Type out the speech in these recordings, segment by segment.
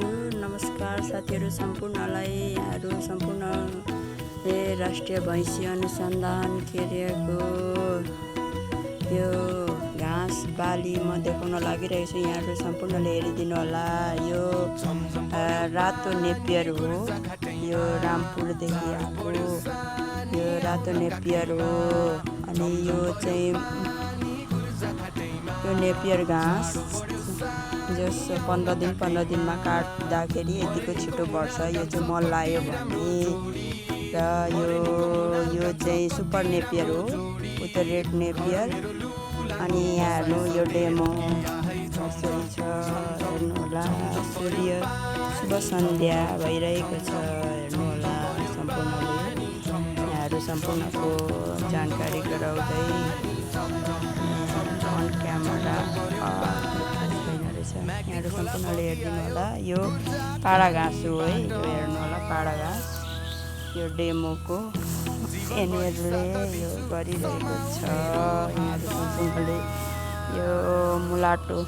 गर्छु। नमस्कार साथीहरू सम्पूर्णलाई। यहाँहरू सम्पूर्णले राष्ट्रिय भैँसी अनुसन्धान केन्द्रको यो घाँस बाली म देखाउन लागिरहेको छु। यहाँहरू सम्पूर्णले हेरिदिनु होला। यो रातो नेपियर हो। यो रामपुरदेखि आएको यो रातो नेपियर हो। अनि यो चाहिँ यो नेपियर घाँस जस 15 दिनमा काट्दाखेरि यतिको छिटो बढ्छ। यो चाहिँ मल लायो भने र यो चाहिँ सुपर नेपियर हो। उता रेड नेपियर। अनि यहाँ यो डेमो कसरी छ हेर्नु होला। सूर्य शुभ सन्ध्या भइरहेको छ, हेर्नु होला सम्पूर्णले। यहाँहरू सम्पूर्णको जानकारी गराउँदै अन क्यामेरा यहाँहरू सम्पूर्णले हेरिदिनु होला। यो पाडा घाँस हो है। यो हेर्नु होला पाडा घाँस। यो डेमोको यिनीहरूले यो गरिरहेको छ। यहाँहरू सम्पूर्णले यो मुलाटो हो।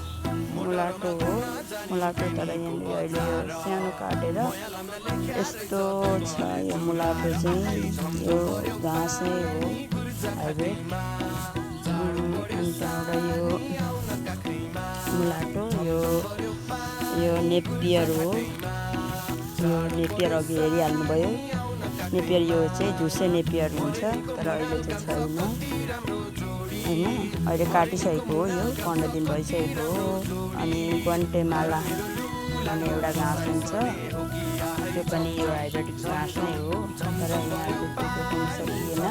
मुलाटो तर यहाँनिर अहिले यो सानो काटेर यस्तो छ। यो मुलाटो चाहिँ यो घाँसै हो हाइब्रिड। अनि त्यहाँबाट यो मुलाटो यो नेपियर हो। यो नेपियर अघि हेरिहाल्नुभयो। नेपियर यो चाहिँ झुसे नेपियर हुन्छ, तर अहिले चाहिँ छैन होइन। अहिले काटिसकेको हो। यो 15 दिन भइसकेको हो। अनि ग्वान्टेमाला भन्ने एउटा घाँस हुन्छ, त्यो पनि यो हाइब्रिड घाँस नै हो, तर यहाँ देख्न सकिएन।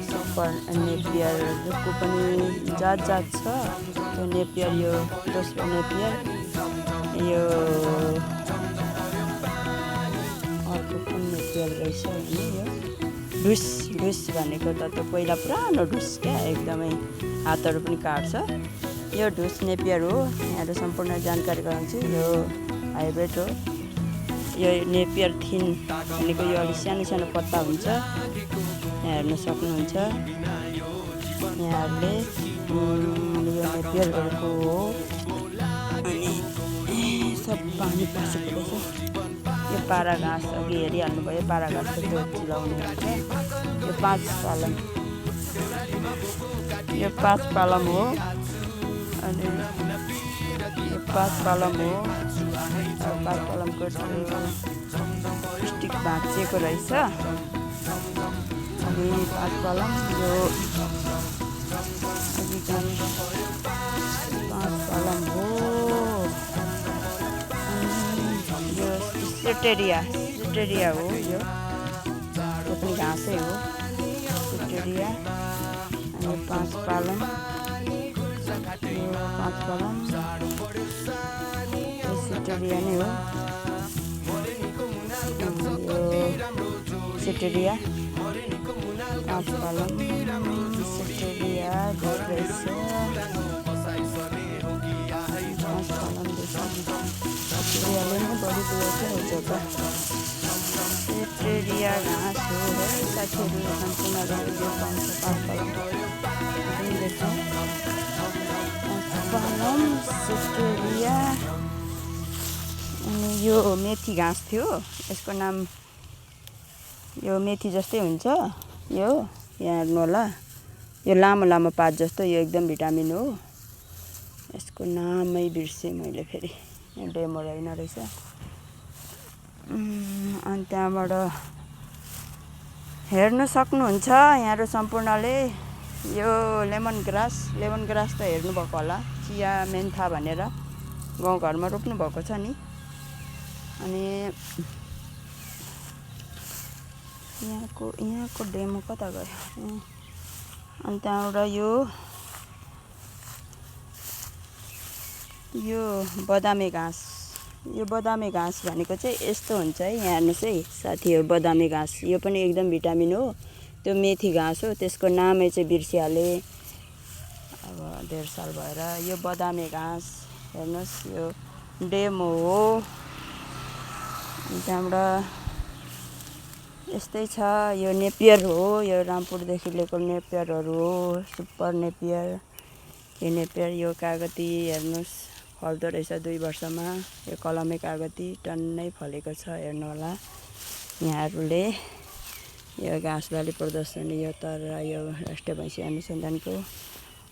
सुपर नेपियरको पनि जात छ। त्यो नेपियर यो दोस्रो नेपियर। यो अर्को कुन नेपियर रहेछ भने यो ढुस भनेको त त्यो पहिला पुरानो ढुस क्या, एकदमै हातहरू पनि काट्छ। यो ढुस नेपियर हो। यहाँहरू सम्पूर्ण जानकारी गराउँछु। यो हाइब्रिड हो। यो नेपियर थिन भनेको यो अलिक सानो पत्ता हुन्छ। यहाँ हेर्न सक्नुहुन्छ यहाँहरूले। यो नेपियरहरूको हो। अनि सब पानी पसेको रहेछ। यो पारा घाँस अघि हेरिहाल्नुभयो। पारा घाँसको त्यो चिलाउने हुन्छ। यो 5 पालम हो। अनि यो 5 पालम हो। 5 पालमको स्टिक भाँचिएको रहेछ। अनि 5 पालम यो अघि 5 पालम हो। यो सिटेरिया हो। यो पनि घाँसै हो, सिटेरिया। अनि 5 पालम यो 5 पालम यो सिटेरिया नै हो। यो सिटेरिया 5 पालम सिटेरिया रहेछ। 5 पालम सिटेरियाले नै बढी दुःख हुन्छ त। सिटेरिया घाँस हो है साथीहरू। सम्पूर्ण यो पाउँछ 5 पालम देखौँ। 5 पालम सिटेरिया। अनि यो मेथी घाँस थियो। यसको नाम यो मेथी जस्तै हुन्छ। यो यहाँ हेर्नु होला। यो लामो पात जस्तो। यो एकदम भिटामिन हो। यसको नामै बिर्सेँ मैले फेरि। यहाँ डेमो रहेन रहेछ। अनि त्यहाँबाट हेर्नु सक्नुहुन्छ यहाँहरू सम्पूर्णले। यो लेमन ग्रास त हेर्नुभएको होला। चिया मेन्था भनेर गाउँघरमा रोप्नु भएको छ नि। अनि यहाँको डेमो कता गयो। अनि त्यहाँबाट यो बदामे घाँस। यो बदामे घाँस भनेको चाहिँ यस्तो हुन्छ है। यहाँ हेर्नुहोस् है साथीहरू। बदामे घाँस यो पनि एकदम भिटामिन हो। त्यो मेथी घाँस हो। त्यसको नामै चाहिँ बिर्सिहालेँ अब 1.5 साल भएर। यो बदामे घाँस हेर्नुहोस्। यो डेमो हो। अनि त्यहाँबाट यस्तै छ। यो नेपियर हो। यो रामपुरदेखि ल्याएको नेपियरहरू हो। सुपर नेपियर यो नेपियर। यो कागती हेर्नुहोस् फल्दो रहेछ 2 वर्षमा। यो कलमे कागती टन्नै फलेको छ, हेर्नुहोला यहाँहरूले। यो घाँस बाली प्रदर्शनी, यो तर यो राष्ट्रिय भैँसी अनुसन्धानको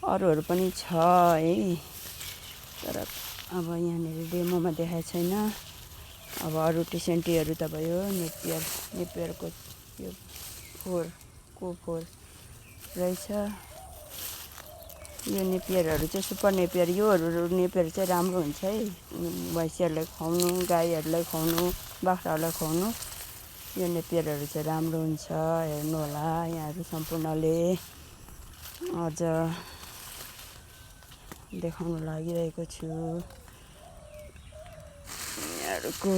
अरूहरू पनि छ है, तर अब यहाँनिर डेमोमा देखाएको छैन। अब अरू टिसेन्टीहरू त भयो, नेपियरको यो फोर रहेछ। यो नेपियरहरू चाहिँ सुपर नेपियर, योहरू नेपियर चाहिँ राम्रो हुन्छ है भैँसीहरूलाई खुवाउनु, गाईहरूलाई खुवाउनु, बाख्राहरूलाई खुवाउनु। यो नेपियरहरू चाहिँ राम्रो हुन्छ, हेर्नु होला यहाँहरू सम्पूर्णले। अझ देखाउन लागिरहेको छु यहाँहरूको